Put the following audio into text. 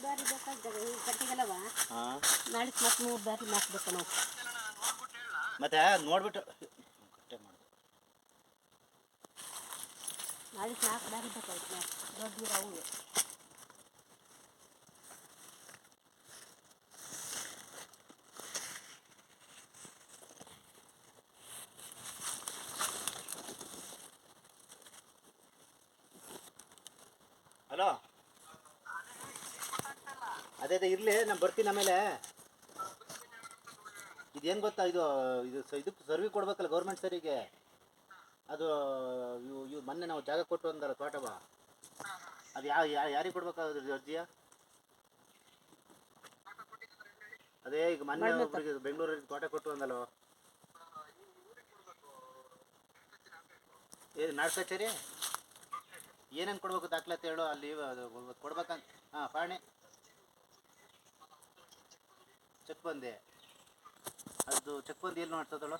ದಾರಿ ಬೇಕಾಗ್ತದೆ ಈ ಕಟ್ಟಿಗೆಲ್ಲವ ಹಾಂ ನಾಳೆ ಮತ್ತೆ 3 ದಾರಿ ಹಾಕ್ಬೇಕು ನಾವು ಮತ್ತೆ ನೋಡ್ಬಿಟ್ಟು ಕಟ್ಟೆ ಮಾಡಿ ನಾಳೆ 4 ದಾರಿ ಬೇಕಾಯ್ತು ದೊಡ್ಡ ಗಿಡ ಅವು ಹಲೋ ಅದೇ ಇರಲಿ ನಾನು ಬರ್ತೀನಿ ಆಮೇಲೆ ಇದೇನು ಗೊತ್ತಾ ಇದು ಇದಕ್ಕೆ ಸರ್ವಿ ಕೊಡ್ಬೇಕಲ್ಲ ಗೌರ್ಮೆಂಟ್ ಸರಿಗೆ ಅದು ಇವು ಮೊನ್ನೆ ನಾವು ಜಾಗ ಕೊಟ್ಟು ಅಂದಲ್ಲ ತೋಟವ ಅದು ಯಾರಿಗೆ ಕೊಡ್ಬೇಕಾದ್ರೆ ಅರ್ಜಿಯ ಅದೇ ಈಗ ಮೊನ್ನೆ ಒಬ್ಬರಿಗೆ ಬೆಂಗಳೂರಿಗೆ ತೋಟ ಕೊಟ್ಟು ಅಂದಲ್ಲ ನಾಡ್ ಕಚೇರಿ ಏನೇನು ಕೊಡ್ಬೇಕು ದಾಖಲಾತಿ ಹೇಳು ಅಲ್ಲಿ ಅದು ಕೊಡ್ಬೇಕಂತ ಹಾಂ ಪಾಣಿ ಚೆಕ್ ಬಂದೆ ಅದು ಚೆಕ್ ಬಂದು ಎಲ್ಲಿ ಮಾಡ್ತದಳು